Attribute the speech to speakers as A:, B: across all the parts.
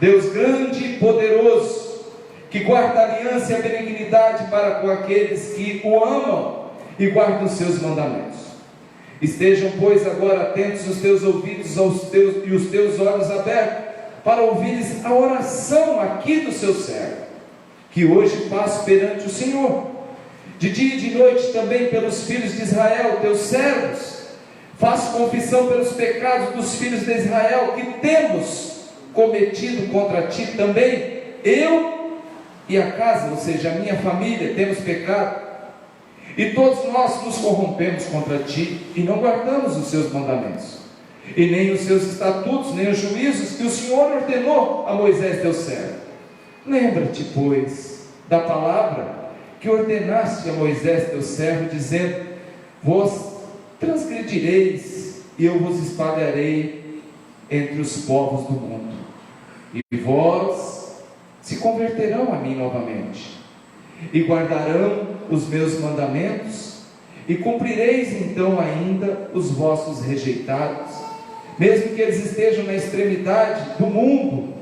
A: Deus grande e poderoso, que guarda a aliança e a benignidade para com aqueles que o amam e guardam os seus mandamentos. Estejam, pois, agora atentos os teus ouvidos e os teus olhos abertos, para ouvires a oração aqui do seu servo, que hoje faço perante o Senhor, de dia e de noite também pelos filhos de Israel, teus servos. Faço confissão pelos pecados dos filhos de Israel, que temos cometido contra ti também, eu e a casa, ou seja, a minha família, temos pecado, e todos nós nos corrompemos contra ti, e não guardamos os seus mandamentos, e nem os seus estatutos, nem os juízos que o Senhor ordenou a Moisés teu servo. Lembra-te, pois, da palavra que ordenaste a Moisés teu servo, dizendo: vós transgredireis, e eu vos espalharei entre os povos do mundo, e vós se converterão a mim novamente, e guardarão os meus mandamentos, e cumprireis então ainda os vossos rejeitados, mesmo que eles estejam na extremidade do mundo,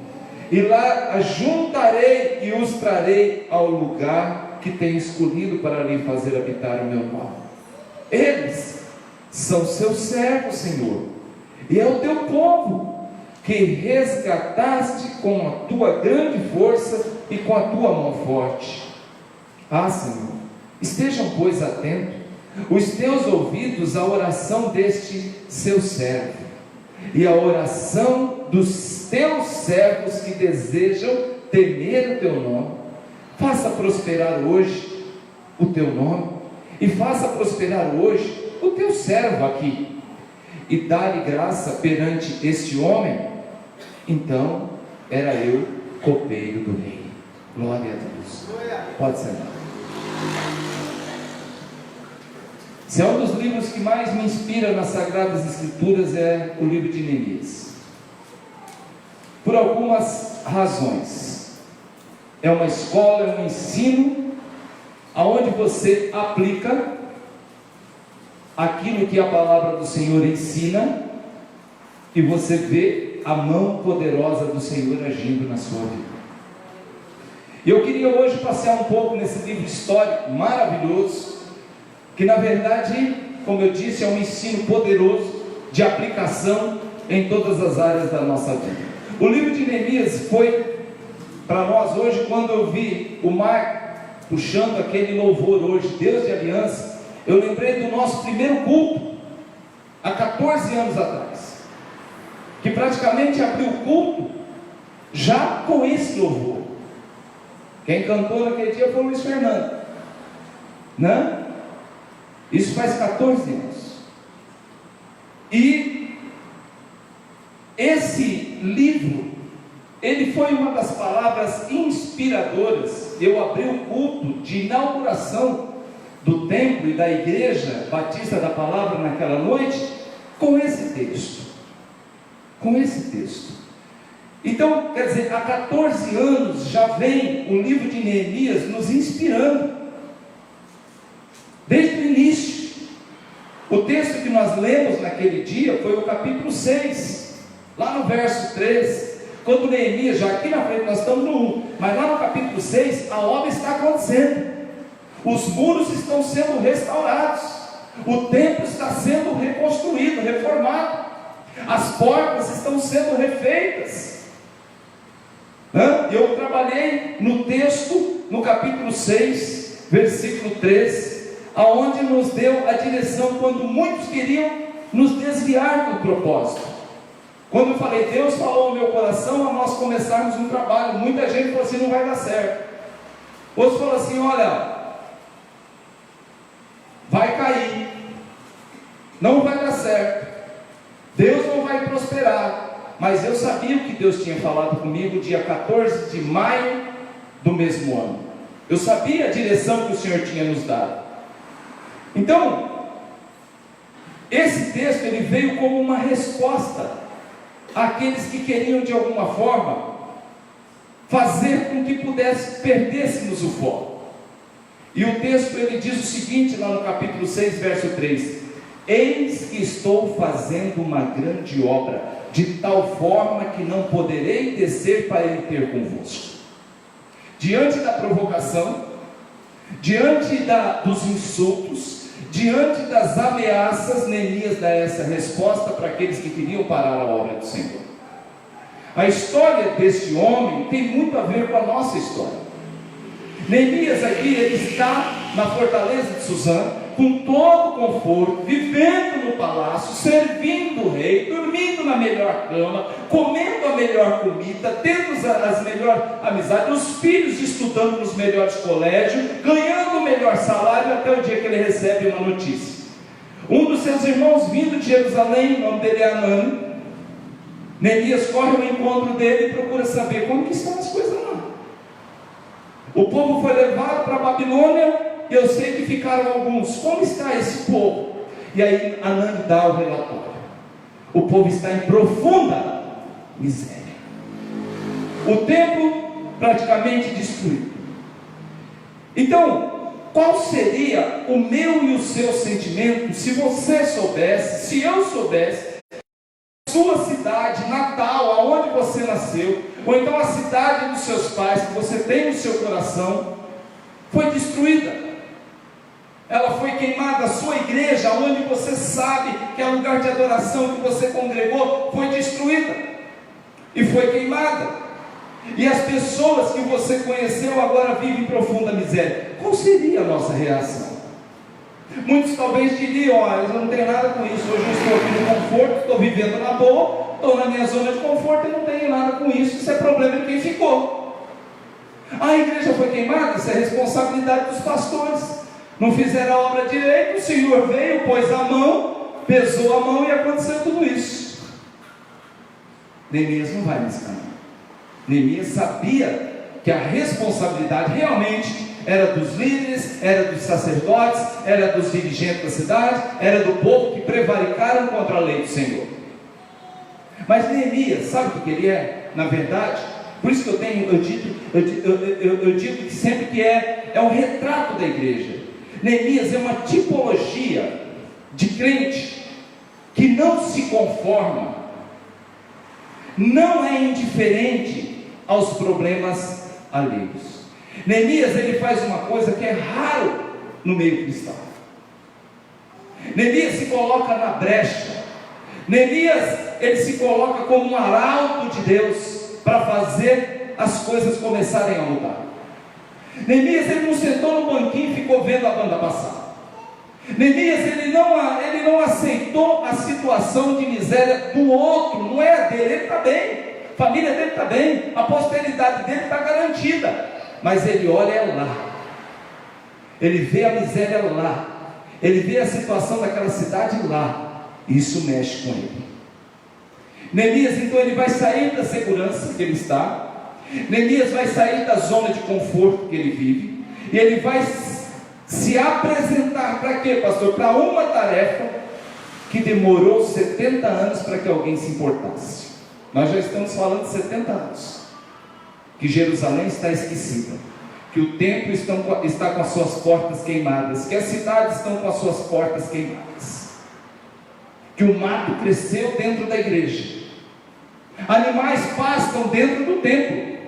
A: e lá ajuntarei e os trarei ao lugar que tenho escolhido para lhe fazer habitar o meu nome. Eles são seus servos, Senhor, e é o teu povo, que resgataste com a tua grande força e com a tua mão forte. Ah, Senhor, estejam, pois, atentos os teus ouvidos à oração deste seu servo, e à oração dos teus servos que desejam temer o teu nome. Faça prosperar hoje o teu nome, e faça prosperar hoje o teu servo aqui, e dá-lhe graça perante este homem. Então era eu copeiro do rei. Glória a Deus. Pode sentar. Se é um dos livros que mais me inspira nas Sagradas Escrituras, é o livro de Neemias, por algumas razões. É uma escola, é um ensino, aonde você aplica aquilo que a palavra do Senhor ensina, e você vê a mão poderosa do Senhor agindo na sua vida. E eu queria hoje passear um pouco nesse livro histórico maravilhoso, que na verdade, como eu disse, é um ensino poderoso de aplicação em todas as áreas da nossa vida. O livro de Neemias foi para nós hoje, quando eu vi o Marco puxando aquele louvor hoje, Deus de Aliança, eu lembrei do nosso primeiro culto, há 14 anos atrás, que praticamente abriu o culto já com esse louvor. Quem cantou naquele dia foi o Luiz Fernando, né? Isso faz 14 anos. E esse livro, ele foi uma das palavras inspiradoras. Eu abri o culto de inauguração do templo e da igreja Batista da Palavra naquela noite com esse texto. Com esse texto. Então, quer dizer, há 14 anos já vem o livro de Neemias nos inspirando, desde o início. O texto que nós lemos naquele dia foi o capítulo 6, lá no verso 3, quando Neemias, já aqui na frente nós estamos no 1, mas lá no capítulo 6, a obra está acontecendo, os muros estão sendo restaurados, o templo está sendo reconstruído, reformado, as portas estão sendo refeitas. Eu trabalhei no texto, no capítulo 6, versículo 3, aonde nos deu a direção quando muitos queriam nos desviar do propósito. Quando eu falei, Deus falou no meu coração a nós começarmos um trabalho, muita gente falou assim, não vai dar certo. Outros falaram assim, olha, vai cair, não vai dar certo, Deus não vai prosperar. Mas eu sabia o que Deus tinha falado comigo dia 14 de maio do mesmo ano. Eu sabia a direção que o Senhor tinha nos dado. Então, esse texto ele veio como uma resposta àqueles que queriam de alguma forma fazer com que perdêssemos o foco. E o texto ele diz o seguinte lá no capítulo 6, verso 3: eis que estou fazendo uma grande obra de tal forma que não poderei descer para ele ter convosco. Diante da provocação, diante dos insultos, diante das ameaças, Neemias dá essa resposta para aqueles que queriam parar a obra do Senhor. A história deste homem tem muito a ver com a nossa história. Neemias aqui, ele está na fortaleza de Suzã, com todo o conforto, vivendo no palácio, servindo o rei, dormindo na melhor cama, comendo a melhor comida, tendo as melhores amizades, os filhos estudando nos melhores colégios, ganhando o melhor salário, até o dia que ele recebe uma notícia. Um dos seus irmãos vindo de Jerusalém, o nome dele é Anani. Neemias corre ao encontro dele e procura saber como que estão as coisas lá. O povo foi levado para a Babilônia, e eu sei que ficaram alguns. Como está esse povo? E aí Anani dá o relatório. O povo está em profunda miséria. O templo praticamente destruído. Então, qual seria o meu e o seu sentimento se você soubesse, se eu soubesse, sua cidade natal, aonde você nasceu, ou então a cidade dos seus pais, que você tem no seu coração, foi destruída? Ela foi queimada. A sua igreja, onde você sabe que é lugar de adoração que você congregou, foi destruída e foi queimada. E as pessoas que você conheceu agora vivem em profunda miséria. Qual seria a nossa reação? Muitos talvez diriam: olha, eu não tenho nada com isso, hoje eu estou aqui no conforto, estou vivendo na boa, estou na minha zona de conforto e não tenho nada com isso, isso é problema de quem ficou. A igreja foi queimada, isso é responsabilidade dos pastores. Não fizeram a obra direito, o Senhor veio, pôs a mão, pesou a mão e aconteceu tudo isso. Neemias não vai nesse caminho. Neemias sabia que a responsabilidade realmente era dos líderes, era dos sacerdotes, era dos dirigentes da cidade, era do povo que prevaricaram contra a lei do Senhor. Mas Neemias, sabe o que ele é? Na verdade, por isso que eu digo que sempre que é um retrato da igreja. Neemias é uma tipologia de crente que não se conforma, não é indiferente aos problemas alheios. Neemias, ele faz uma coisa que é raro no meio cristão. Neemias se coloca na brecha. Neemias, ele se coloca como um arauto de Deus para fazer as coisas começarem a mudar. Neemias, ele não sentou no banquinho e ficou vendo a banda passar. Neemias, ele não aceitou a situação de miséria do outro, não é a dele. Ele está bem, a família dele está bem, a posteridade dele está garantida, mas ele olha lá, ele vê a miséria lá, ele vê a situação daquela cidade lá, e isso mexe com ele. Neemias, então, ele vai sair da segurança que ele está. Neemias vai sair da zona de conforto que ele vive, e ele vai se apresentar para quê, pastor? Para uma tarefa que demorou 70 anos para que alguém se importasse. Nós já estamos falando de 70 anos que Jerusalém está esquecida, que o templo está com as suas portas queimadas, que as cidades estão com as suas portas queimadas, que o mato cresceu dentro da igreja, animais pastam dentro do templo,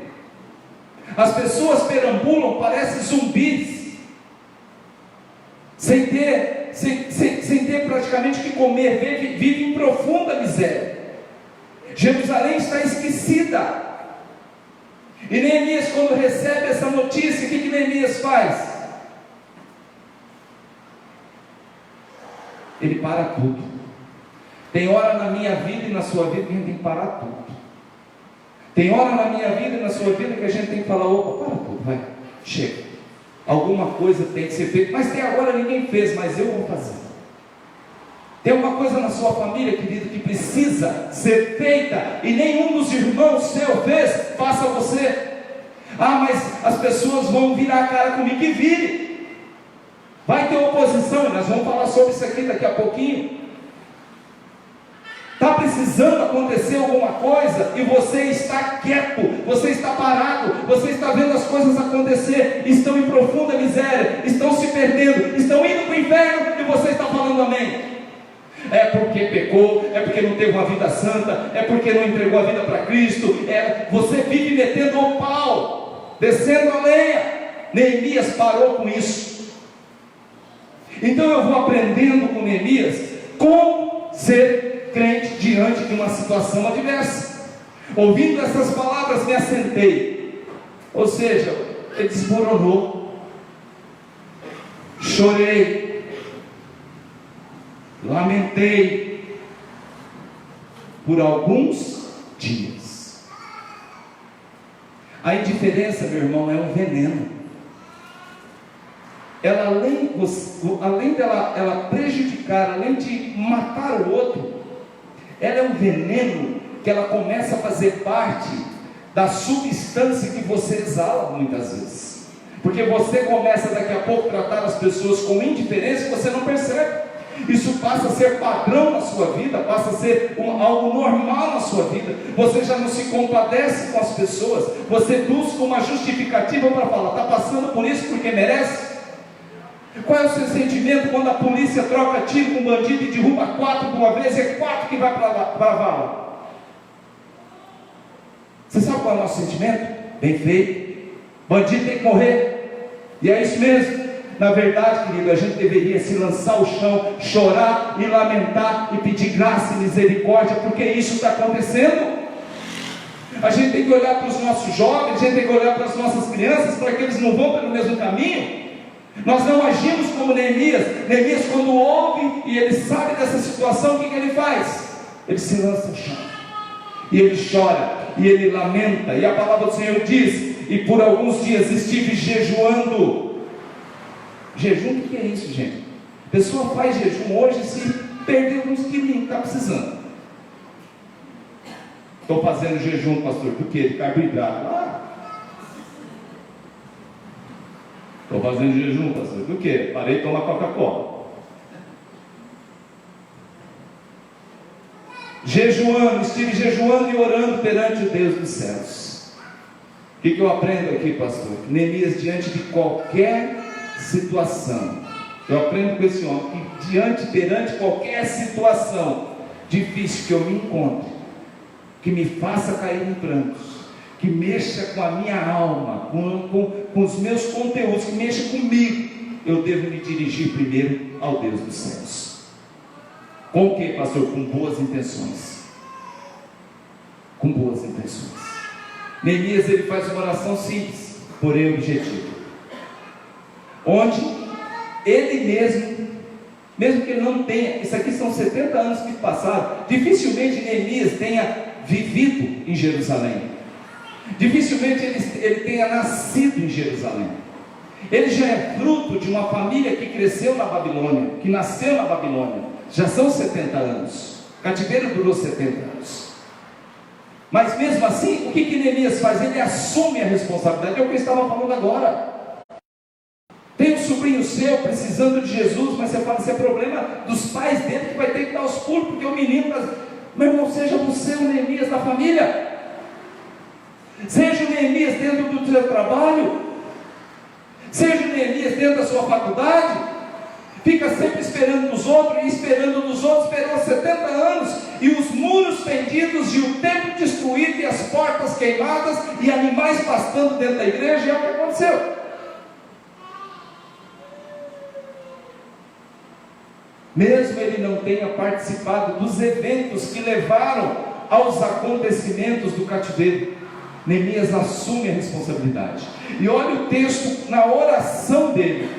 A: as pessoas perambulam, parecem zumbis, sem ter praticamente o que comer, vive em profunda miséria. Jerusalém está esquecida. E Neemias, quando recebe essa notícia, o que Neemias faz? Ele para tudo. Tem hora na minha vida e na sua vida que a gente tem que parar tudo. Tem hora na minha vida e na sua vida que a gente tem que falar: opa, para tudo, vai, chega. Alguma coisa tem que ser feita, mas até agora ninguém fez, mas eu vou fazer. Tem uma coisa na sua família, querido, que precisa ser feita, e nenhum dos irmãos seu fez, faça você. Ah, mas as pessoas vão virar a cara comigo, e vire. Vai ter oposição, e nós vamos falar sobre isso aqui daqui a pouquinho. Está precisando acontecer alguma coisa e você está quieto, você está parado, você está vendo as coisas acontecer, estão em profunda miséria, estão se perdendo, estão indo para o inferno e você está falando amém. É porque pecou, é porque não teve uma vida santa, é porque não entregou a vida para Cristo. Você vive metendo o pau, descendo a lenha. Neemias parou com isso. Então eu vou aprendendo com Neemias como ser crente diante de uma situação adversa. Ouvindo essas palavras me assentei. Ou seja, ele desmoronou. Chorei, lamentei por alguns dias. A indiferença, meu irmão, é um veneno. Ela além dela ela prejudicar, além de matar o outro, ela é um veneno que ela começa a fazer parte da substância que você exala muitas vezes. Porque você começa daqui a pouco a tratar as pessoas com indiferença e você não percebe. Isso passa a ser padrão na sua vida, passa a ser algo normal na sua vida. Você já não se compadece com as pessoas, você busca uma justificativa para falar, está passando por isso porque merece? Qual é o seu sentimento quando a polícia troca tiro com um bandido e derruba 4 de uma vez e é 4 que vai para a vala? Você sabe qual é o nosso sentimento? Bem feito. Bandido tem que morrer. E é isso mesmo. Na verdade, querido, a gente deveria se lançar ao chão, chorar e lamentar e pedir graça e misericórdia, porque isso está acontecendo. A gente tem que olhar para os nossos jovens, a gente tem que olhar para as nossas crianças, para que eles não vão pelo mesmo caminho. Nós não agimos como Neemias. Neemias, quando ouve e ele sabe dessa situação, o que ele faz? Ele se lança ao chão, e ele chora, e ele lamenta. E a palavra do Senhor diz: e por alguns dias estive jejuando. Jejum, o que é isso, gente? A pessoa faz jejum hoje se perder uns quilinhos, está precisando. Estou fazendo jejum, pastor, por quê? De carboidrato. Estou fazendo jejum, pastor, por quê? Parei de tomar Coca-Cola. Jejuando, estive jejuando e orando perante o Deus dos céus. O que eu aprendo aqui, pastor? Neemias, diante de qualquer situação, eu aprendo com esse homem que perante qualquer situação difícil que eu me encontre, que me faça cair em prantos, que mexa com a minha alma, com os meus conteúdos, que mexa comigo, eu devo me dirigir primeiro ao Deus dos céus. Com o que, pastor? Com boas intenções. Com boas intenções. Neemias, ele faz uma oração simples, porém objetiva, onde ele mesmo que ele não tenha, isso aqui são 70 anos que passaram, dificilmente Neemias tenha vivido em Jerusalém, dificilmente ele tenha nascido em Jerusalém. Ele já é fruto de uma família que cresceu na Babilônia, que nasceu na Babilônia. Já são 70 anos, o cativeiro durou 70 anos. Mas mesmo assim, o que Neemias faz? Ele assume a responsabilidade. É o que eu estava falando agora. Tem um sobrinho seu precisando de Jesus, mas você fala, isso é problema dos pais dele, que vai ter que dar os pulos, porque o menino, meu irmão, seja você o Neemias da família, seja o Neemias dentro do seu trabalho, seja o Neemias dentro da sua faculdade. Fica sempre esperando dos outros, e esperando dos outros, esperou 70 anos, e os muros pendidos, e o templo destruído, e as portas queimadas, e animais pastando dentro da igreja. E é o que aconteceu. Mesmo ele não tenha participado dos eventos que levaram aos acontecimentos do cativeiro, Neemias assume a responsabilidade. E olha o texto na oração dele.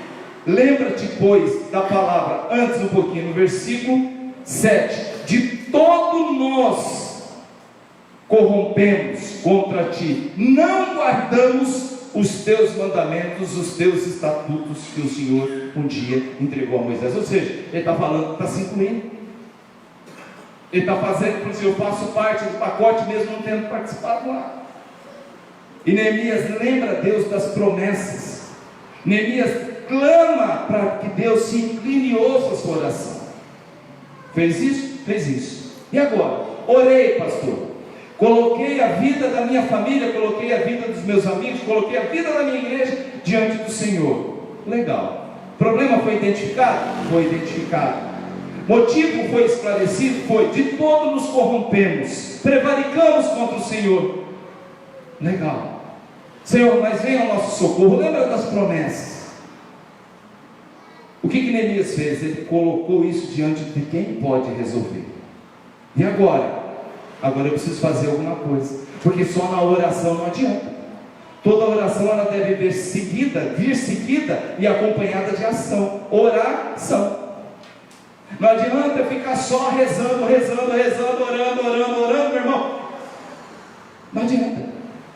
A: Lembra-te, pois, da palavra, antes um pouquinho, no versículo 7, de todo nós corrompemos contra ti, não guardamos os teus mandamentos, os teus estatutos que o Senhor um dia entregou a Moisés. Ou seja, ele está falando, está se incluindo, ele está fazendo, por isso eu faço parte do pacote mesmo não tendo participado lá. E Neemias lembra Deus das promessas. Neemias clama para que Deus se incline e ouça a sua oração. Fez isso? Fez isso. E agora? Orei, pastor. Coloquei a vida da minha família, coloquei a vida dos meus amigos, coloquei a vida da minha igreja diante do Senhor. Legal. O problema foi identificado? Foi identificado. Motivo foi esclarecido, foi: de todo nos corrompemos, prevaricamos contra o Senhor. Legal. Senhor, mas venha ao nosso socorro. Lembra das promessas. O que Neemias fez? Ele colocou isso diante de quem pode resolver. E agora? Agora eu preciso fazer alguma coisa, porque só na oração não adianta. Toda oração ela deve vir seguida e acompanhada de ação. Oração. Não adianta ficar só rezando, orando, meu irmão. Não adianta.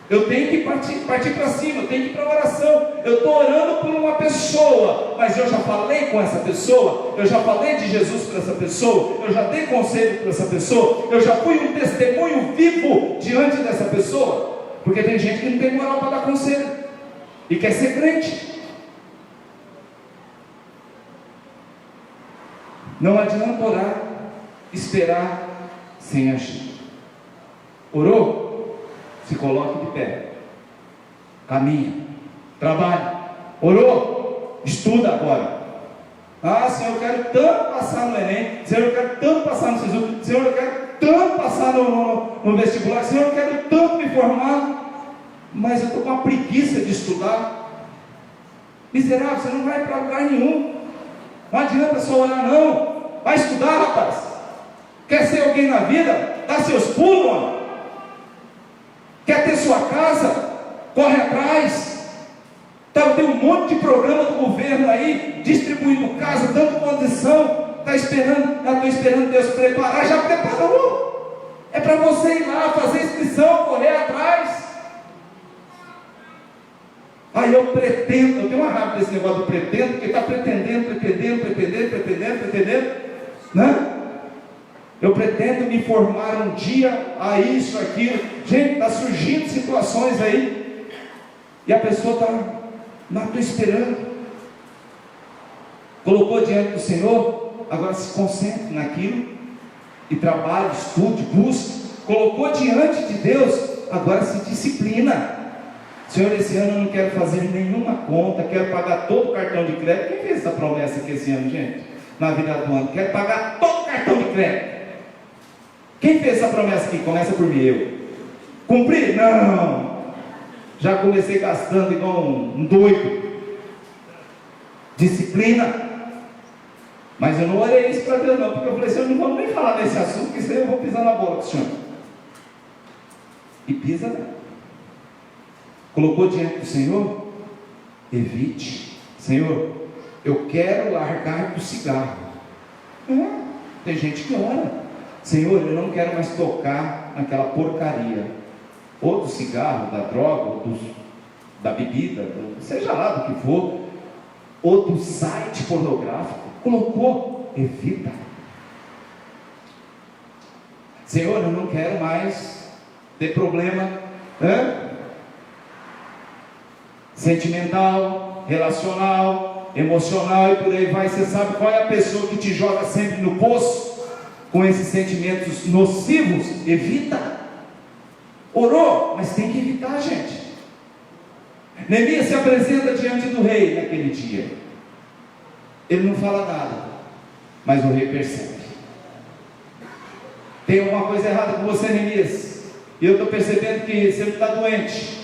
A: Eu tenho que partir para cima, eu tenho que ir para a oração. Eu estou orando por uma pessoa, mas eu já falei com essa pessoa, eu já falei de Jesus para essa pessoa, eu já dei conselho para essa pessoa, eu já fui um testemunho vivo diante dessa pessoa. Porque tem gente que não tem moral para dar conselho e quer ser crente. Não adianta orar, esperar sem agir. Orou? Se coloque de pé, caminha, trabalhe. Orou? Estuda agora. Ah, Senhor, eu quero tanto passar no Enem. Senhor, eu quero tanto passar no SISU. Senhor, eu quero tanto passar no vestibular. Senhor, eu quero tanto me formar, mas eu estou com uma preguiça de estudar. Miserável, você não vai para lugar nenhum. Não adianta só orar, não. Vai estudar, rapaz. Quer ser alguém na vida? Dá seus pulos, mano. Quer ter sua casa? Corre atrás. Tem um monte de programa do governo aí, distribuindo casa, dando condição. Estou esperando Deus preparar. Já preparou. É para você ir lá, fazer inscrição, correr atrás. Aí eu pretendo, eu tenho uma raiva desse negócio do pretendo, porque está pretendendo, né? Eu pretendo me formar um dia a isso, aquilo. Gente, está surgindo situações aí, e a pessoa está, não, estou esperando. Colocou diante do Senhor, agora se concentre naquilo, e trabalhe, estude, busque. Colocou diante de Deus, agora se disciplina. Senhor, esse ano eu não quero fazer nenhuma conta, quero pagar todo o cartão de crédito. Quem fez essa promessa aqui esse ano, gente? Na vida do ano, quero pagar todo o cartão de crédito. Quem fez essa promessa aqui? Começa por mim, eu. Cumpri? Não. Já comecei gastando igual um doido. Disciplina. Mas eu não orei isso para Deus não, porque eu falei, Senhor, não vamos nem falar nesse assunto, porque senão eu vou pisar na bola do Senhor. E pisa, né? Colocou diante do Senhor, evite. Senhor, eu quero largar do cigarro. Tem gente que ora. Senhor, eu não quero mais tocar naquela porcaria, ou do cigarro, da droga, ou da bebida, seja lá do que for, ou do site pornográfico. Colocou, evita. Senhor, eu não quero mais ter problema sentimental, relacional, emocional e por aí vai. Você sabe qual é a pessoa que te joga sempre no poço com esses sentimentos nocivos? Evita. Orou, mas tem que evitar, gente. Neemias se apresenta diante do rei naquele dia. Ele não fala nada, mas o rei percebe. Tem alguma coisa errada com você, Neemias, e eu estou percebendo que você está doente.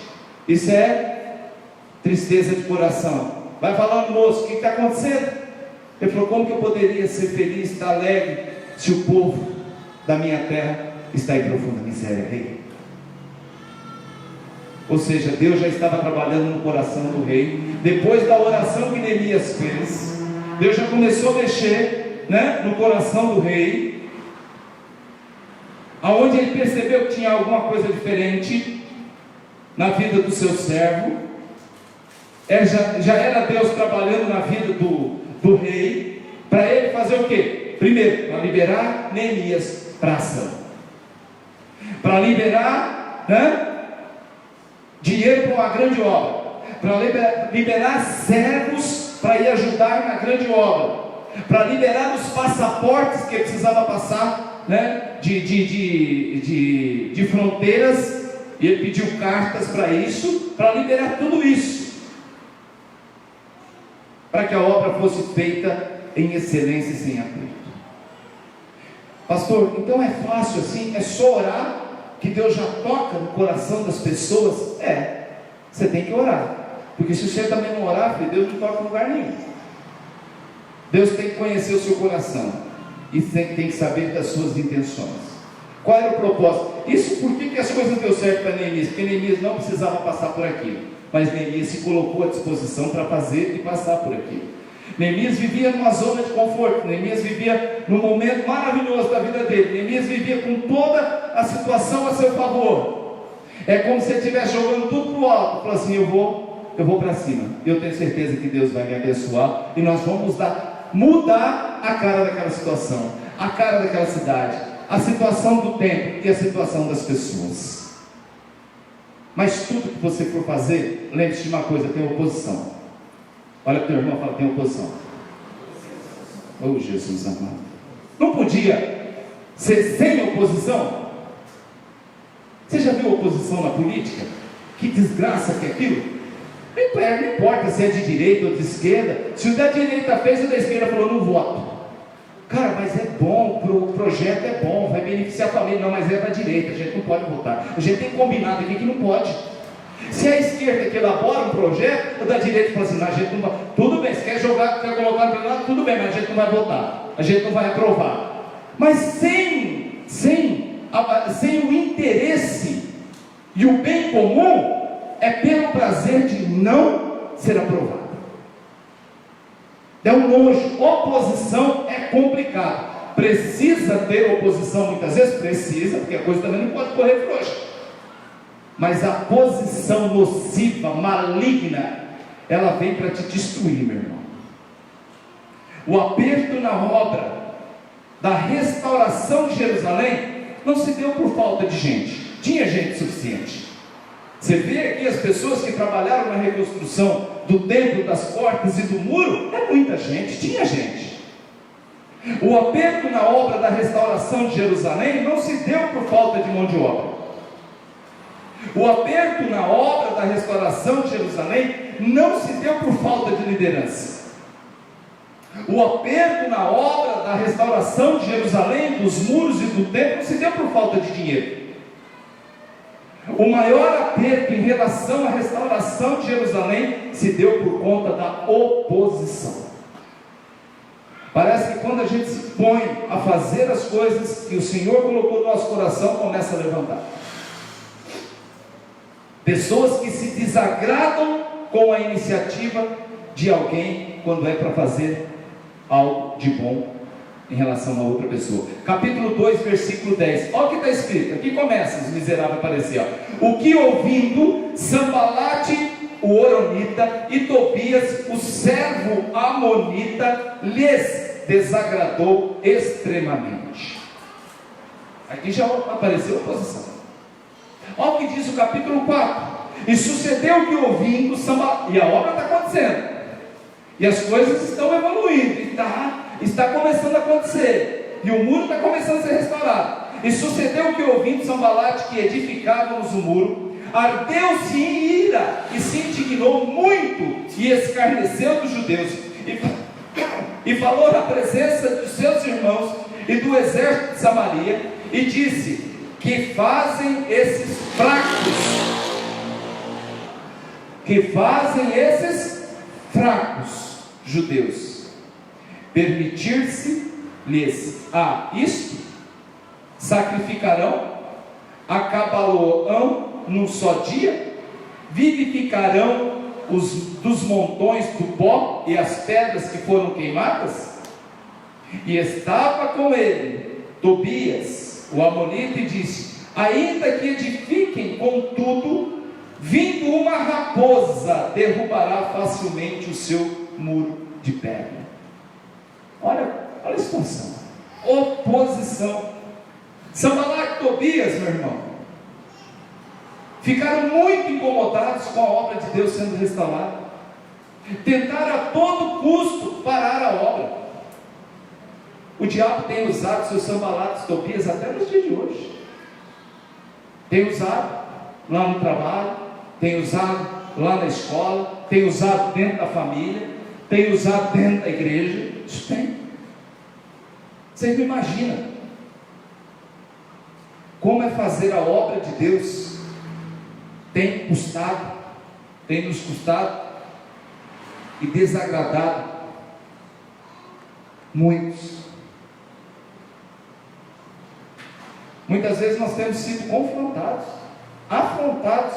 A: Isso é tristeza de coração. Vai falando, moço, o que está acontecendo? Ele falou, como que eu poderia ser feliz, estar alegre, se o povo da minha terra está em profunda miséria, rei? Ou seja, Deus já estava trabalhando no coração do rei. Depois da oração que Neemias fez, Deus já começou a mexer, no coração do rei, aonde ele percebeu que tinha alguma coisa diferente na vida do seu servo. Já era Deus trabalhando na vida do rei, para ele fazer o quê? Primeiro, para liberar Neemias para ação, para liberar dinheiro para uma grande obra, para liberar servos para ir ajudar na grande obra, para liberar os passaportes que ele precisava passar, de fronteiras, e ele pediu cartas para isso, para liberar tudo isso, para que a obra fosse feita em excelência e sem atrito. Pastor, então é fácil assim? É só orar que Deus já toca no coração das pessoas? Você tem que orar. Porque se você também não orar, filho, Deus não toca em lugar nenhum. Deus tem que conhecer o seu coração. E tem que saber das suas intenções. Qual era o propósito? Isso por que as coisas não deu certo para Neemias? Porque Neemias não precisava passar por aquilo. Mas Neemias se colocou à disposição para fazer e passar por aquilo. Neemias vivia numa zona de conforto. Neemias vivia num momento maravilhoso da vida dele. Neemias vivia com toda a situação a seu favor. É como se ele estivesse jogando tudo para o alto. Falou assim, eu vou para cima. Eu tenho certeza que Deus vai me abençoar. E nós vamos mudar a cara daquela situação, a cara daquela cidade, a situação do tempo e a situação das pessoas. Mas tudo que você for fazer, lembre-se de uma coisa, tem oposição. Olha para o teu irmão e fala, tem oposição. Oh, Jesus amado. Não podia ser sem oposição? Você já viu oposição na política? Que desgraça que é aquilo? Não importa se é de direita ou de esquerda. Se o da direita fez, o da esquerda falou, não voto. Cara, mas é bom, o projeto é bom, vai beneficiar a família. Não, mas é da direita, a gente não pode votar. A gente tem combinado aqui que não pode. Se é a esquerda que elabora um projeto, o da direita fala assim, não, a gente não vai. Tudo bem, se quer jogar, quer colocar no plenário, tudo bem, mas a gente não vai votar. A gente não vai aprovar. Mas sem o interesse e o bem comum, é pelo prazer de não ser aprovado. É um nojo. Oposição é complicado. Precisa ter oposição muitas vezes? Precisa, porque a coisa também não pode correr frouxa. Mas a posição nociva, maligna, ela vem para te destruir, meu irmão. O aperto na obra da restauração de Jerusalém não se deu por falta de gente. Tinha gente suficiente. Você vê aqui as pessoas que trabalharam na reconstrução do templo, das portas e do muro, é muita gente, tinha gente. O aperto na obra da restauração de Jerusalém não se deu por falta de mão de obra. O aperto na obra da restauração de Jerusalém não se deu por falta de liderança. O aperto na obra da restauração de Jerusalém, dos muros e do templo, não se deu por falta de dinheiro. O maior aperto em relação à restauração de Jerusalém se deu por conta da oposição. Parece que quando a gente se põe a fazer as coisas que o Senhor colocou no nosso coração, começa a levantar. Pessoas que se desagradam com a iniciativa de alguém quando é para fazer algo de bom em relação a outra pessoa. Capítulo 2, versículo 10. Olha o que está escrito. Aqui começa os miseráveis a aparecer. O que ouvindo Sambalate, o Horonita, e Tobias, o servo Amonita, lhes desagradou extremamente. Aqui já apareceu a oposição. Olha o que diz o capítulo 4. E sucedeu que ouvindo Sambalate, e a obra está acontecendo, e as coisas estão evoluindo, e está começando a acontecer, e o muro está começando a ser restaurado. E sucedeu que ouvindo Sambalate, que edificávamos o muro, ardeu-se em ira, e se indignou muito, e escarneceu dos judeus, e falou na presença dos seus irmãos, e do exército de Samaria, e disse, que fazem esses fracos judeus, permitir-se-lhes a isto, sacrificarão, acabá-lo-ão num só dia, vivificarão dos montões do pó e as pedras que foram queimadas. E estava com ele Tobias, o Amonita, e disse, ainda que edifiquem, contudo, vindo uma raposa, derrubará facilmente o seu muro de pedra. Olha a situação, oposição. Sambalate e Tobias, meu irmão, ficaram muito incomodados com a obra de Deus sendo restaurada, tentaram a todo custo parar a obra. O diabo tem usado seus Sambalates e Tobias até nos dias de hoje. Tem usado lá no trabalho, tem usado lá na escola, tem usado dentro da família, tem usado dentro da igreja. Isso tem. Você não imagina como é fazer a obra de Deus. Tem custado, tem nos custado e desagradado muitos. Muitas vezes nós temos sido confrontados, afrontados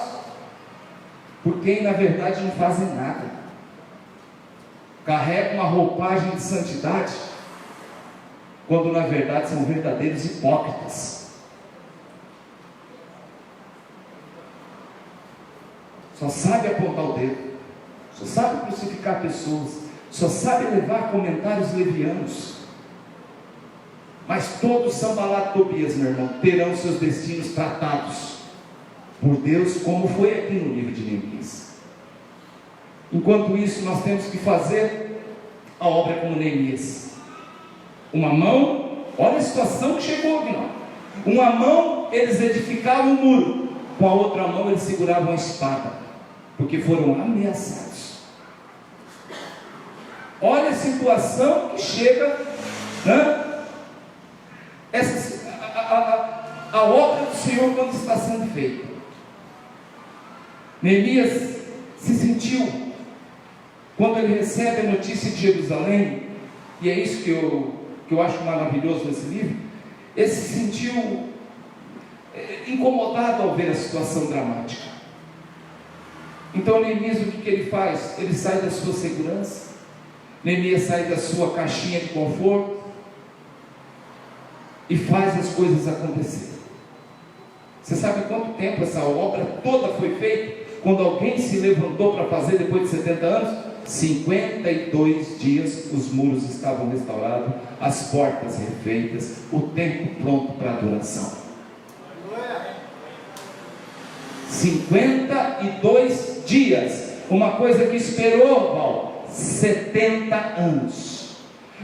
A: por quem na verdade não fazem nada, carregam uma roupagem de santidade, quando na verdade são verdadeiros hipócritas. Só sabe apontar o dedo, só sabe crucificar pessoas, só sabe levar comentários levianos. Mas todos são Tobias, meu irmão, terão seus destinos tratados por Deus, como foi aqui no livro de Neemias. Enquanto isso, nós temos que fazer a obra como Neemias. Uma mão, olha a situação que chegou aqui, não. Uma mão eles edificavam o muro, com a outra mão eles seguravam a espada, porque foram ameaçados. Olha a situação que chega, né? A obra do Senhor quando está sendo feita. Neemias se sentiu, quando ele recebe a notícia de Jerusalém, e é isso que eu acho maravilhoso nesse livro, ele se sentiu incomodado ao ver a situação dramática. Então Neemias, o que ele faz? Ele sai da sua segurança, Neemias sai da sua caixinha de conforto e faz as coisas acontecerem. Você sabe quanto tempo essa obra toda foi feita? Quando alguém se levantou para fazer depois de 70 anos? 52 dias os muros estavam restaurados, as portas refeitas, o templo pronto para adoração. 52 dias, uma coisa que esperou, Paulo, 70 anos.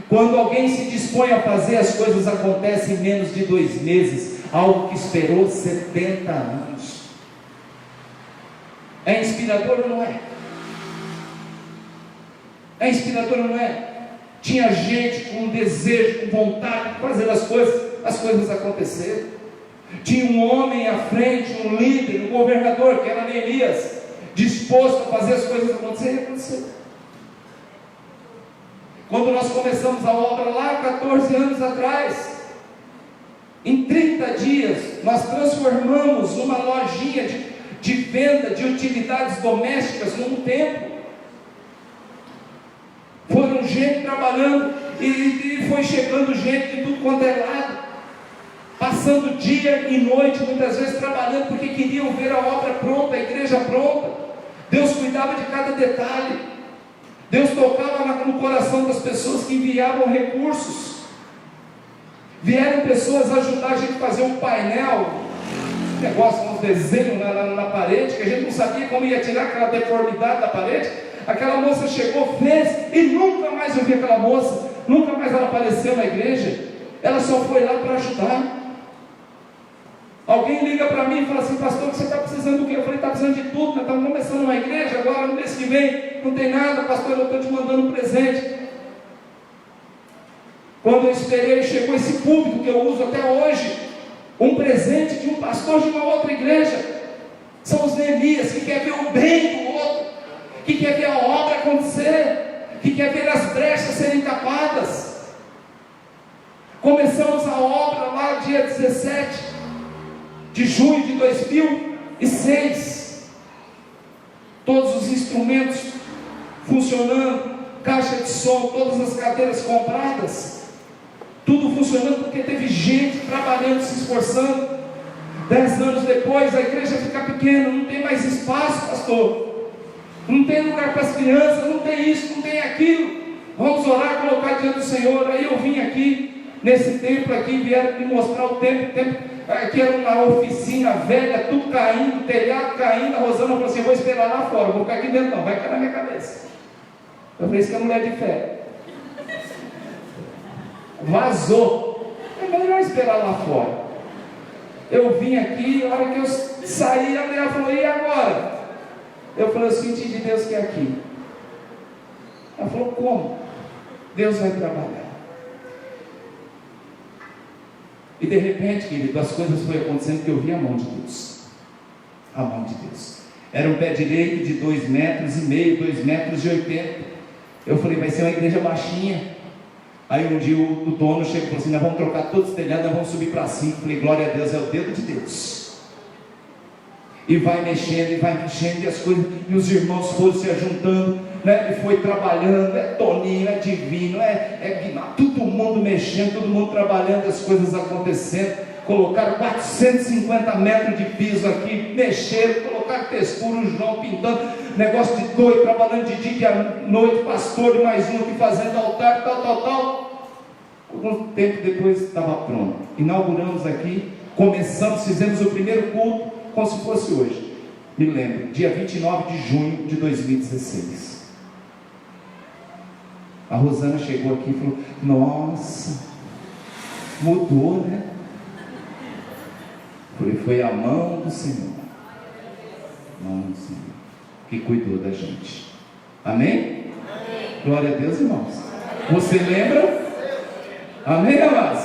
A: Quando alguém se dispõe a fazer, as coisas acontecem em menos de 2 meses, algo que esperou 70 anos. É inspirador ou não é? É inspirador ou não é? Tinha gente com desejo, com vontade de fazer as coisas acontecerem. Tinha um homem à frente, um líder, um governador, que era Neemias, disposto a fazer as coisas acontecerem, e aconteceram. Quando nós começamos a obra lá 14 anos atrás, em 30 dias nós transformamos uma lojinha de venda de utilidades domésticas num templo. Foram gente trabalhando e foi chegando gente de tudo quanto é lado, passando dia e noite, muitas vezes trabalhando, porque queriam ver a obra pronta, a igreja pronta. Deus cuidava de cada detalhe. Deus tocava no coração das pessoas que enviavam recursos. Vieram pessoas ajudar a gente a fazer um painel, um negócio, uns desenhos na parede, que a gente não sabia como ia tirar aquela deformidade da parede. Aquela moça chegou, fez, e nunca mais eu vi aquela moça, nunca mais ela apareceu na igreja. Ela só foi lá para ajudar. Alguém liga para mim e fala assim: pastor, você está precisando do quê? Eu falei: está precisando de tudo, nós estamos começando uma igreja agora, no mês que vem, não tem nada, pastor, eu estou te mandando um presente. Quando eu esperei, chegou esse púlpito que eu uso até hoje, um presente de um pastor de uma outra igreja. São os Neemias, que quer ver o bem do outro, que quer ver a obra acontecer, que quer ver as brechas serem tapadas. Começamos a obra lá dia 17 de junho de 2006, todos os instrumentos funcionando, caixa de som, todas as cadeiras compradas, tudo funcionando, porque teve gente trabalhando, se esforçando. 10 anos depois, a igreja fica pequena, não tem mais espaço, pastor, não tem lugar para as crianças, não tem isso, não tem aquilo. Vamos orar, colocar diante do Senhor. Aí eu vim aqui, nesse templo aqui, vieram me mostrar o templo. Aqui era uma oficina velha, tudo caindo, telhado caindo. A Rosana falou assim: eu vou esperar lá fora, vou ficar aqui dentro não, vai cair na minha cabeça. Eu falei: isso que é mulher de fé. Vazou. É melhor esperar lá fora. Eu vim aqui, a hora que eu saí, a mulher falou: e agora? Eu falei: eu senti de Deus que é aqui. Ela falou: como? Deus vai trabalhar. E de repente, querido, as coisas foram acontecendo que eu vi a mão de Deus. A mão de Deus. Era um pé direito de 2,5 metros, 2,80 metros. Eu falei, vai ser uma igreja baixinha. Aí um dia o dono chegou e falou assim, nós vamos trocar todos os telhados, nós vamos subir para cima. Eu falei, glória a Deus, é o dedo de Deus. E vai mexendo, e as coisas, e os irmãos foram se ajuntando, né? E foi trabalhando, é Toninho, é Divino, é Guimarães, todo mundo mexendo, todo mundo trabalhando, as coisas acontecendo. Colocaram 450 metros de piso aqui, mexeram, colocaram textura, o João pintando, negócio de doido, trabalhando de dia e à noite, pastor e mais um aqui fazendo altar, tal. Um tempo depois estava pronto. Inauguramos aqui, começamos, fizemos o primeiro culto, como se fosse hoje. Me lembro, dia 29 de junho de 2016. A Rosana chegou aqui e falou, nossa, mudou, né? Foi a mão do Senhor, que cuidou da gente. Amém? Glória a Deus, irmãos. Você lembra? Amém, amados?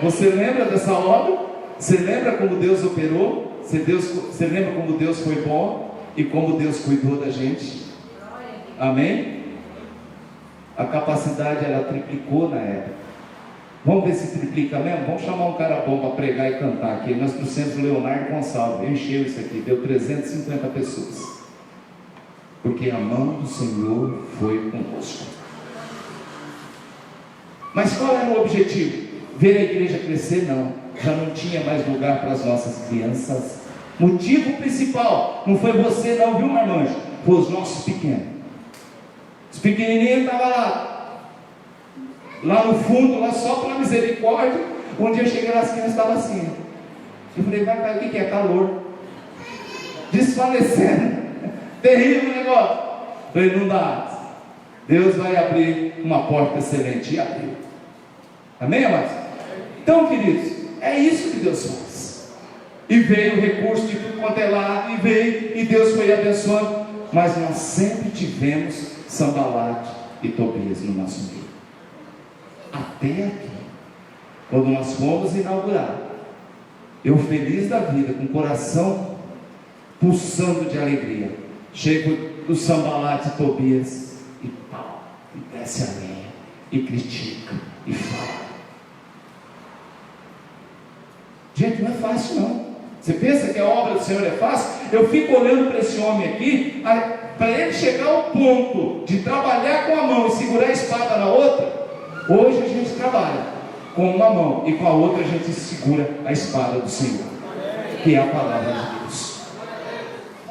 A: Você lembra dessa obra? Você lembra como Deus operou? Você lembra como Deus foi bom e como Deus cuidou da gente? Amém? A capacidade ela triplicou na época. Vamos ver se triplica mesmo? Vamos chamar um cara bom para pregar e cantar aqui. Nós trouxemos o Leonardo Gonçalves, encheu isso aqui, deu 350 pessoas. Porque a mão do Senhor foi conosco. Mas qual era o objetivo? Ver a igreja crescer? Não. Já não tinha mais lugar para as nossas crianças. Motivo principal, não foi você não, viu, Marmanjo? Foi os nossos pequenos. Os pequenininhos estavam lá no fundo, lá só pela misericórdia. Um dia eu cheguei lá, as crianças estavam assim. Eu falei, vai cair, o que é? Calor. Desfalecendo. Terrível negócio. Eu falei, não dá. Deus vai abrir uma porta excelente. E abriu. Amém, amados? Então, queridos, é isso que Deus faz. E veio o recurso de tudo quanto é lado, e veio, e Deus foi abençoando. Mas nós sempre tivemos Sambalate e Tobias no nosso meio. Até aqui, quando nós fomos inaugurar, eu feliz da vida, com o coração pulsando de alegria, chego do Sambalate e Tobias e pau, e desce a lenha, e critica, e fala. Gente, não é fácil não. Você pensa que a obra do Senhor é fácil? Eu fico olhando para esse homem aqui, para ele chegar ao ponto de trabalhar com a mão e segurar a espada na outra. Hoje a gente trabalha com uma mão e com a outra a gente segura a espada do Senhor, que é a palavra de Deus.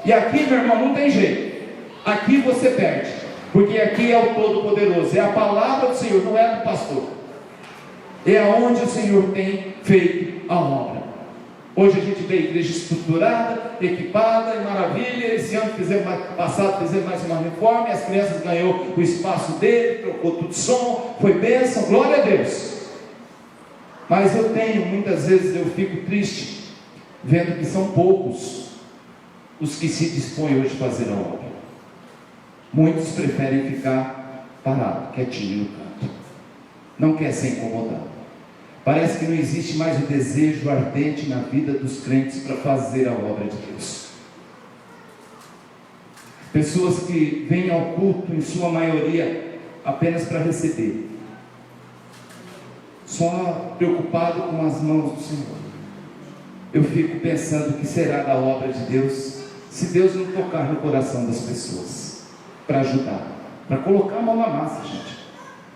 A: E aqui, meu irmão, não tem jeito. Aqui você perde, porque aqui é o Todo-Poderoso, é a palavra do Senhor, não é do pastor. É aonde o Senhor tem feito a obra. Hoje a gente vê a igreja estruturada, equipada, e maravilha. Esse ano passado fizemos mais uma reforma, e as crianças ganhou o espaço dele, trocou tudo de som, foi bênção, glória a Deus. Mas muitas vezes eu fico triste, vendo que são poucos os que se dispõem hoje a fazer a obra. Muitos preferem ficar parado, quietinho no canto, não quer ser incomodado. Parece que não existe mais o desejo ardente na vida dos crentes para fazer a obra de Deus. Pessoas que vêm ao culto, em sua maioria, apenas para receber, só preocupado com as mãos do Senhor. Eu fico pensando o que será da obra de Deus, se Deus não tocar no coração das pessoas, para ajudar, para colocar a mão na massa, gente.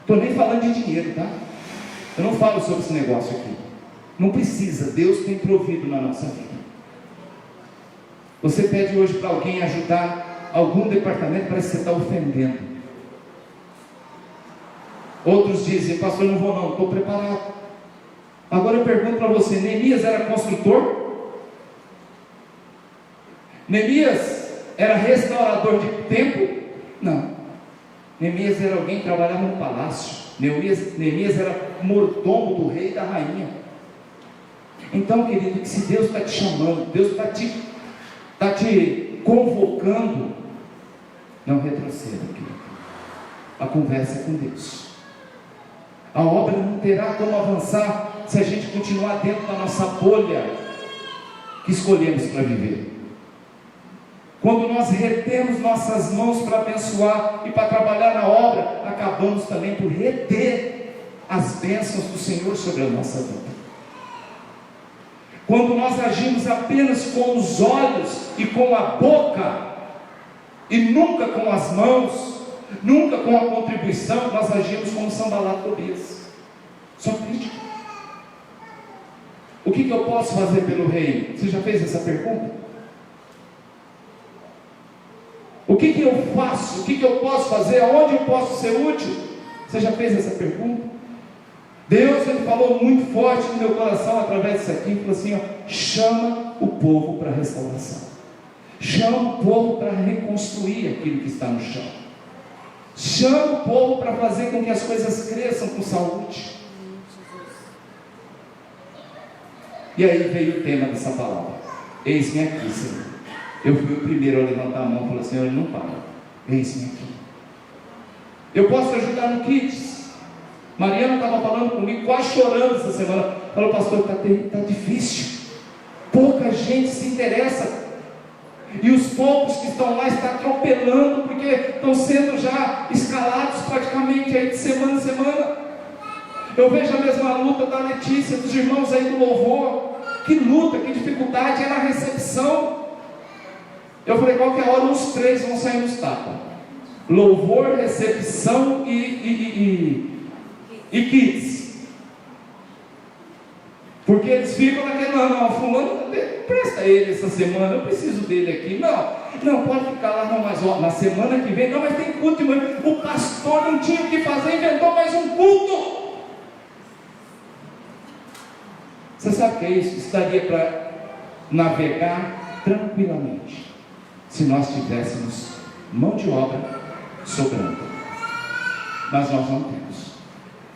A: Estou nem falando de dinheiro, tá? Eu não falo sobre esse negócio aqui. Não precisa, Deus tem provido na nossa vida. Você pede hoje para alguém ajudar algum departamento, parece que você está ofendendo. Outros dizem, pastor, não vou não, estou preparado. Agora eu pergunto para você, Neemias era construtor? Neemias era restaurador de templo? Não. Neemias era alguém que trabalhava no palácio. Neemias era mordomo do rei e da rainha. Então, querido, que se Deus está te chamando, Deus está te convocando, não retroceda, querido. A conversa é com Deus. A obra não terá como avançar se a gente continuar dentro da nossa bolha que escolhemos para viver. Quando nós retemos nossas mãos para abençoar e para trabalhar na obra, acabamos também por reter as bênçãos do Senhor sobre a nossa vida. Quando nós agimos apenas com os olhos e com a boca, e nunca com as mãos, nunca com a contribuição, nós agimos como Sanbalat e Tobias, só crítica. O que eu posso fazer pelo reino? Você já fez essa pergunta? O que eu faço? O que eu posso fazer? Aonde eu posso ser útil? Você já fez essa pergunta? Deus, Ele falou muito forte no meu coração através disso aqui, falou assim, ó, chama o povo para a restauração, chama o povo para reconstruir aquilo que está no chão, chama o povo para fazer com que as coisas cresçam com saúde. E aí veio o tema dessa palavra: eis-me aqui, Senhor. Eu fui o primeiro a levantar a mão e falar, Senhor, Ele não para, eis-me aqui. Eu posso ajudar no Kids. Mariana estava falando comigo, quase chorando essa semana. Falou, pastor, está difícil, pouca gente se interessa, e os poucos que estão lá estão atropelando, porque estão sendo já escalados praticamente aí de semana em semana. Eu vejo a mesma luta da Letícia, dos irmãos aí do louvor. Que luta, que dificuldade é na recepção. Eu falei, qualquer hora os três vão sair nos tapas: louvor, recepção e kids. Porque eles ficam naquele, não, fulano, presta ele essa semana, eu preciso dele aqui. Não, pode ficar lá, não, mas ó, na semana que vem, não, mas tem culto, o pastor não tinha o que fazer, inventou mais um culto. Você sabe o que é isso? Isso daria para navegar tranquilamente, se nós tivéssemos mão de obra sobrando. Mas nós não temos.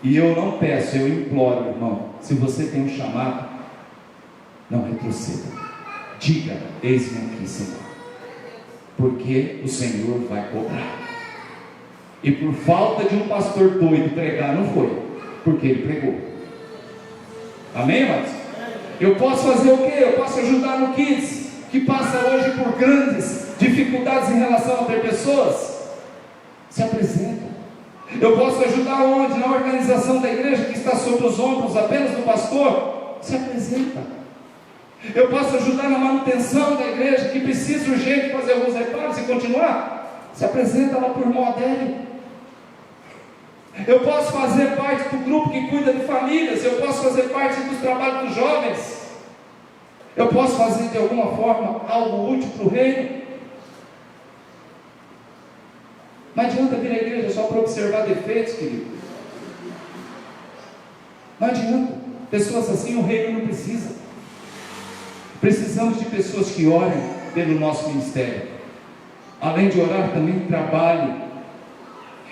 A: E eu não peço, eu imploro, irmão, se você tem um chamado, não retroceda. Diga, eis-me aqui, Senhor, porque o Senhor vai cobrar. E por falta de um pastor doido pregar, não foi, porque ele pregou. Amém, irmãos? Eu posso fazer o quê? Eu posso ajudar no Kids, que passa hoje por grandes dificuldades em relação a ter pessoas. Se apresenta. Eu posso ajudar onde? Na organização da igreja, que está sobre os ombros apenas do pastor. Se apresenta. Eu posso ajudar na manutenção da igreja, que precisa urgente fazer alguns reparos e continuar. Se apresenta lá por irmão Adélio. Eu posso fazer parte do grupo que cuida de famílias. Eu posso fazer parte dos trabalhos dos jovens. Eu posso fazer de alguma forma algo útil para o reino. Não adianta vir à igreja só para observar defeitos, querido. Não adianta. Pessoas assim o reino não precisa. Precisamos de pessoas que orem pelo nosso ministério. Além de orar, também trabalhe.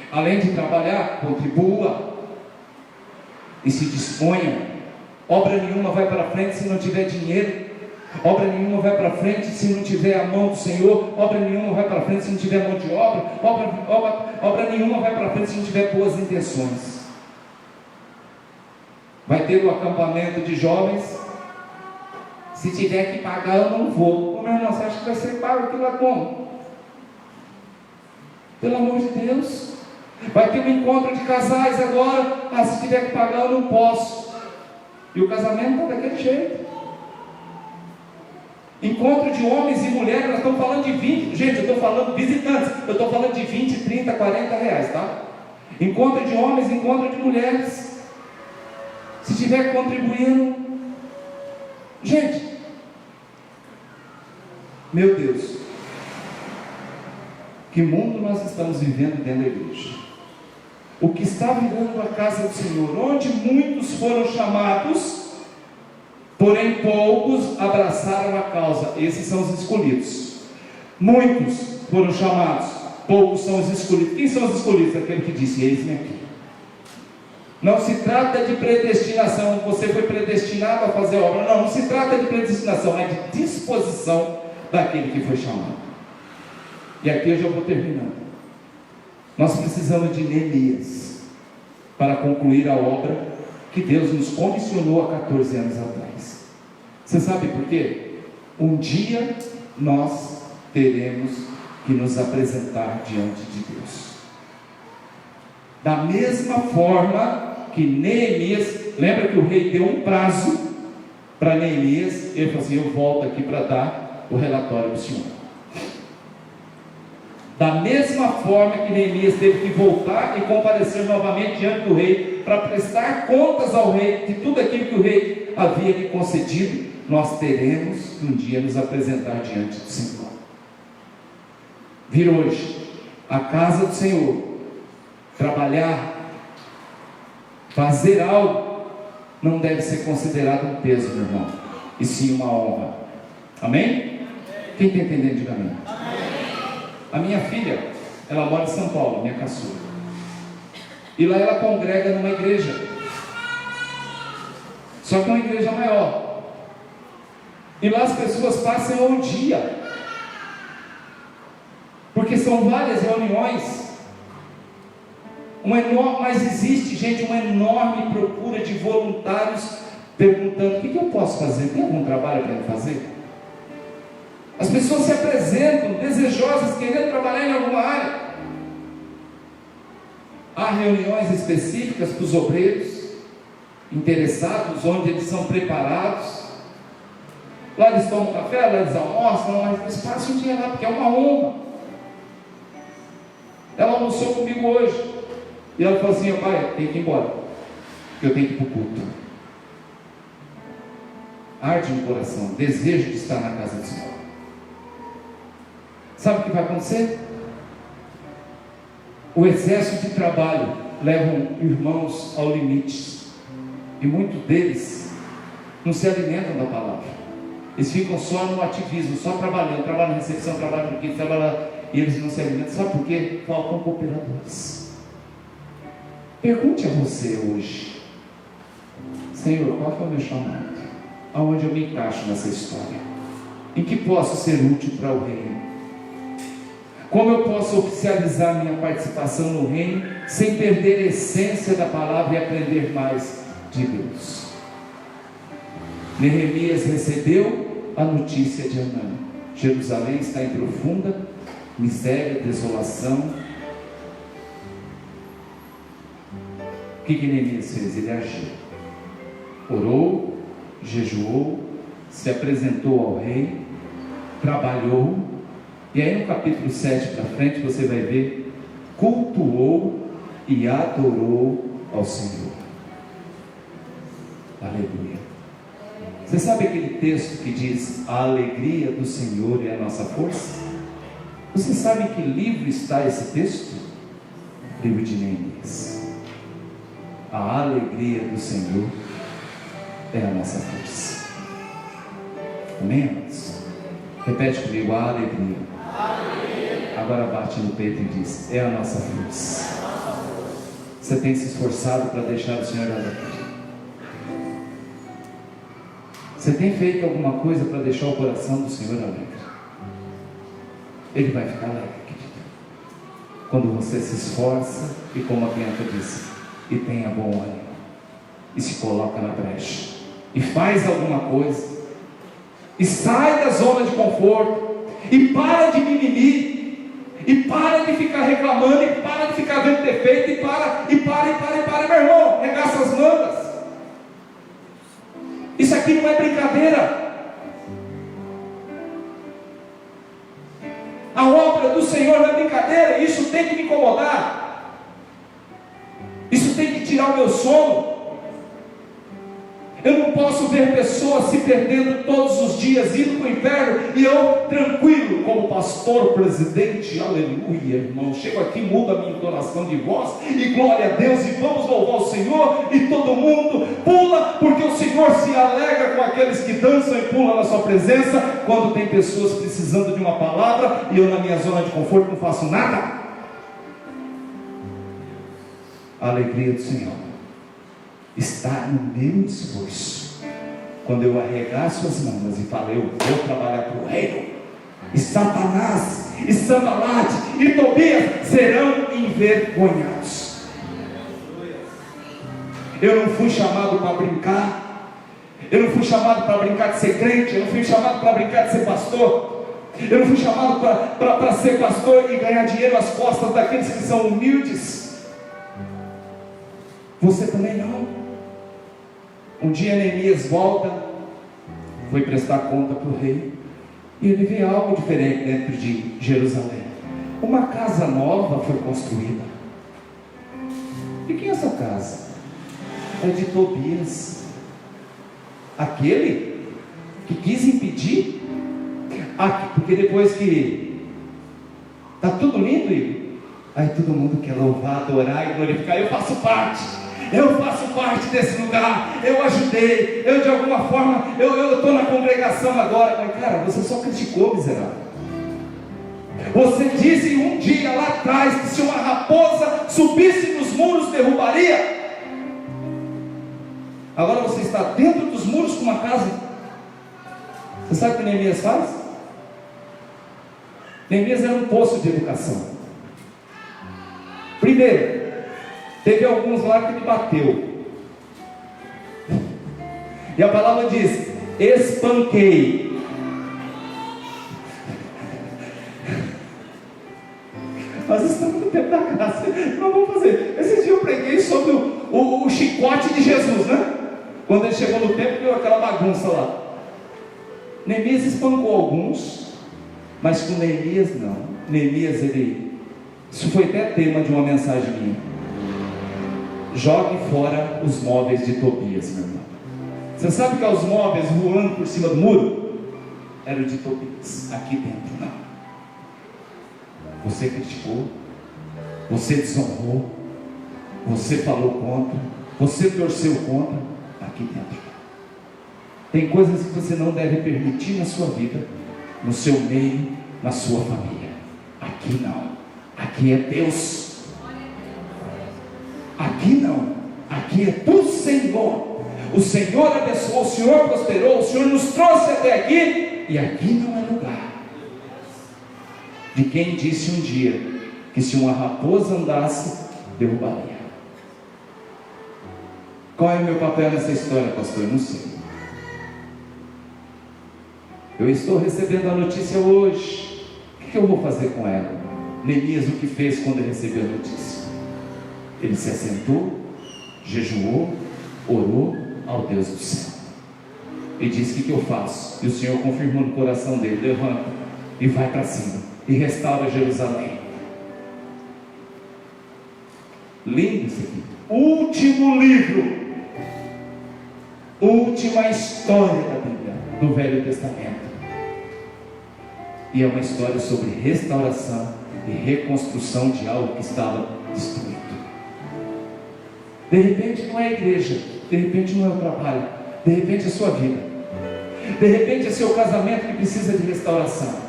A: Além de trabalhar, contribua e se disponha. Obra nenhuma vai para frente se não tiver dinheiro. Obra nenhuma vai para frente se não tiver a mão do Senhor. Obra nenhuma vai para frente se não tiver mão de obra. Obra nenhuma vai para frente se não tiver boas intenções. Vai ter o acampamento de jovens. Se tiver que pagar, eu não vou. Ô, meu irmão, você acha que vai ser pago aquilo lá como? Pelo amor de Deus. Vai ter um encontro de casais agora. Se tiver que pagar, eu não posso. E o casamento está daquele jeito. Encontro de homens e mulheres, nós estamos falando de 20, gente, eu estou falando visitantes, eu estou falando de 20, 30, 40 reais, tá? Encontro de homens, encontro de mulheres. Se estiver contribuindo, gente, meu Deus, que mundo nós estamos vivendo dentro da igreja? O que está virando a casa do Senhor, onde muitos foram chamados, porém poucos abraçaram a causa. Esses são os escolhidos. Muitos foram chamados, poucos são os escolhidos. Quem são os escolhidos? Aquele que disse, eis-me aqui. Não se trata de predestinação, você foi predestinado a fazer a obra. Não se trata de predestinação, é de disposição daquele que foi chamado. E aqui eu já vou terminando. Nós precisamos de Neemias para concluir a obra que Deus nos comissionou há 14 anos atrás. Você sabe por quê? Um dia nós teremos que nos apresentar diante de Deus. Da mesma forma que Neemias, lembra que o rei deu um prazo para Neemias, ele falou assim: eu volto aqui para dar o relatório do Senhor. Da mesma forma que Neemias teve que voltar e comparecer novamente diante do rei, para prestar contas ao rei de tudo aquilo que o rei havia lhe concedido, nós teremos que um dia nos apresentar diante do Senhor. Vir hoje à casa do Senhor, trabalhar, fazer algo, não deve ser considerado um peso, meu irmão, e sim uma honra. Amém? Quem está entendendo, diga amém. A minha filha, ela mora em São Paulo, minha caçula, e lá ela congrega numa igreja, só que é uma igreja maior, e lá as pessoas passam um dia, porque são várias reuniões, mas existe, gente, uma enorme procura de voluntários perguntando: o que eu posso fazer? Tem algum trabalho para eu fazer? As pessoas se apresentam desejosas, querendo trabalhar em alguma área. Há reuniões específicas para os obreiros interessados, onde eles são preparados. Lá eles tomam café, lá eles almoçam, mas eles passam um dia lá, porque é uma honra. Ela almoçou comigo hoje, e ela falou assim: pai, tem que ir embora, porque eu tenho que ir para o culto. Arde no coração, desejo de estar na casa do Senhor. Sabe o que vai acontecer? O excesso de trabalho leva irmãos ao limite, e muitos deles não se alimentam da palavra. Eles ficam só no ativismo, só trabalhando, trabalham na recepção, trabalham no quinto, trabalham, e eles não se alimentam. Sabe por quê? Faltam cooperadores. Pergunte a você hoje: Senhor, qual foi o meu chamado? Aonde eu me encaixo nessa história? Em que posso ser útil para o reino? Como eu posso oficializar minha participação no reino sem perder a essência da palavra e aprender mais de Deus? Neemias recebeu a notícia de Anã: Jerusalém está em profunda miséria, desolação. O que Neemias fez? Ele agiu, orou, jejuou, se apresentou ao rei, trabalhou. E aí no capítulo 7 para frente você vai ver: cultuou e adorou ao Senhor. Aleluia. Você sabe aquele texto que diz: a alegria do Senhor é a nossa força? Você sabe em que livro está esse texto? Livro de Neemias. A alegria do Senhor é a nossa força. Amém, amados? Repete comigo: a alegria. Agora bate no peito e diz: é a nossa força. Você tem se esforçado para deixar o Senhor alegre? Você tem feito alguma coisa para deixar o coração do Senhor alegre? Ele vai ficar alegre, querido, quando você se esforça e, como a Bianca disse, e tenha bom ânimo, e se coloca na brecha, e faz alguma coisa, e sai da zona de conforto, e para de mimimi, e para de ficar reclamando, e para de ficar vendo defeito, e para, meu irmão, regaça as mangas. Isso aqui não é brincadeira. A obra do Senhor não é brincadeira. Isso tem que me incomodar. Isso tem que tirar o meu sono. Eu não posso ver pessoas se perdendo todos os dias, indo para o inferno, e eu tranquilo, como pastor, presidente, aleluia, irmão, chego aqui, mudo a minha entonação de voz, e glória a Deus, e vamos louvar o Senhor, e todo mundo pula, porque o Senhor se alegra com aqueles que dançam e pulam na sua presença, quando tem pessoas precisando de uma palavra, e eu na minha zona de conforto não faço nada. A alegria do Senhor está no meu esforço. Quando eu arregaço as mangas e falo: eu vou trabalhar para o reino, e Satanás, e Sanbalate, e Tobias serão envergonhados. Eu não fui chamado para brincar. Eu não fui chamado para brincar de ser crente. Eu não fui chamado para brincar de ser pastor. Eu não fui chamado para ser pastor e ganhar dinheiro às costas daqueles que são humildes. Você também não. Um dia Neemias volta, foi prestar conta para o rei, e ele vê algo diferente dentro de Jerusalém. Uma casa nova foi construída. E quem é essa casa? É de Tobias, aquele que quis impedir. Porque depois que está tudo lindo, aí todo mundo quer louvar, adorar e glorificar. Eu faço parte desse lugar, eu ajudei, eu de alguma forma, eu estou na congregação agora. Mas cara, você só criticou, miserável. Você disse um dia lá atrás que se uma raposa subisse nos muros, derrubaria. Agora você está dentro dos muros com uma casa. Você sabe o que Neemias faz? Neemias era um poço de educação. Primeiro, teve alguns lá que ele bateu, e a palavra diz: espanquei. Nós estamos no tempo da graça. Nós vamos fazer. Esse dia eu preguei sobre o chicote de Jesus, né? Quando ele chegou no templo, deu aquela bagunça lá. Neemias espancou alguns, mas com Neemias não. Neemias, isso foi até tema de uma mensagem minha. Jogue fora os móveis de Tobias, meu irmão. Você sabe que os móveis voando por cima do muro eram de Tobias. Aqui dentro não. Você criticou, você desonrou, você falou contra, você torceu contra. Aqui dentro tem coisas que você não deve permitir na sua vida, no seu meio, na sua família. Aqui não. Aqui é Deus. Aqui não. Aqui é do Senhor. O Senhor abençoou, o Senhor prosperou, o Senhor nos trouxe até aqui, e aqui não é lugar de quem disse um dia que se uma raposa andasse, derrubaria. Qual é o meu papel nessa história, pastor? Eu não sei. Eu estou recebendo a notícia hoje. O que eu vou fazer com ela? Neemias, o que fez quando ele recebeu a notícia? Ele se assentou, jejuou, orou ao Deus do céu e disse: o que eu faço? E o Senhor confirmou no coração dele: levanta e vai para cima e restaura Jerusalém. Lindo isso aqui. Último livro, última história da Bíblia, do Velho Testamento, e é uma história sobre restauração e reconstrução de algo que estava destruído. De repente não é a igreja, de repente não é o trabalho, de repente é a sua vida, de repente é seu casamento que precisa de restauração.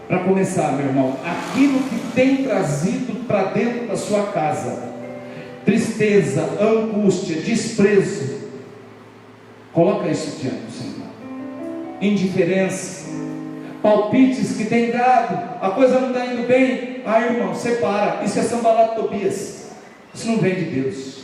A: Para começar, meu irmão, aquilo que tem trazido para dentro da sua casa tristeza, angústia, desprezo, coloca isso diante do Senhor. Indiferença, palpites que tem dado, a coisa não está indo bem. Irmão, separa. Isso é Sanbalat Tobias. Isso não vem de Deus.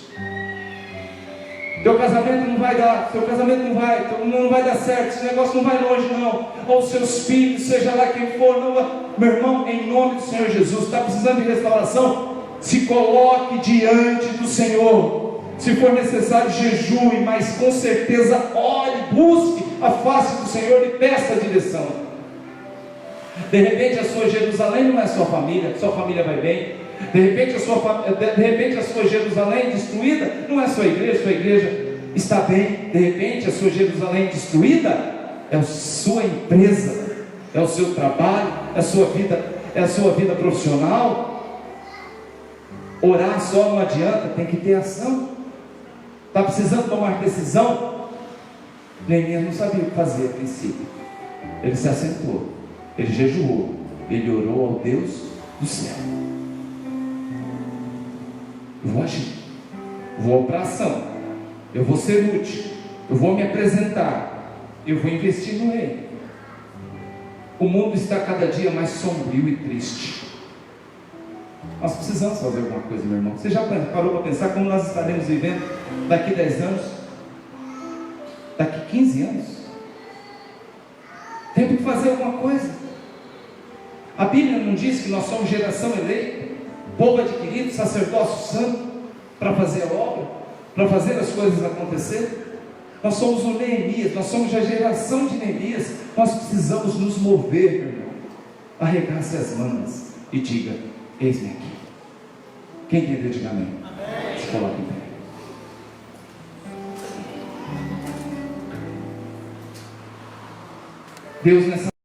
A: Teu casamento não vai dar, teu casamento não vai dar certo, esse negócio não vai longe não. Ou seus filhos, seja lá quem for, não vai. Meu irmão, em nome do Senhor Jesus, está precisando de restauração? Se coloque diante do Senhor. Se for necessário, jejue, mas com certeza ore, busque a face do Senhor e peça a direção. De repente a sua Jerusalém não é sua família vai bem. De repente a sua Jerusalém destruída não é sua igreja está bem. De repente a sua Jerusalém destruída é a sua empresa, é o seu trabalho, é a sua vida profissional. Orar só não adianta, tem que ter ação. Está precisando tomar decisão? Neemias não sabia o que fazer a princípio. Ele se assentou, ele jejuou, ele orou ao Deus do céu. Eu vou agir, vou para a ação, eu vou ser útil, eu vou me apresentar, eu vou investir no rei. O mundo está cada dia mais sombrio e triste. Nós precisamos fazer alguma coisa, meu irmão. Você já parou para pensar como nós estaremos vivendo daqui 10 anos? Daqui 15 anos? Temos que fazer alguma coisa. A Bíblia não diz que nós somos geração eleita, povo adquirido, sacerdócio santo, para fazer a obra, para fazer as coisas acontecer? Nós somos o Neemias, nós somos a geração de Neemias. Nós precisamos nos mover, meu irmão. Arregace as mangas e diga: eis-me aqui. Quem entendeu, diga amém. Se coloque em pé. Deus, nessa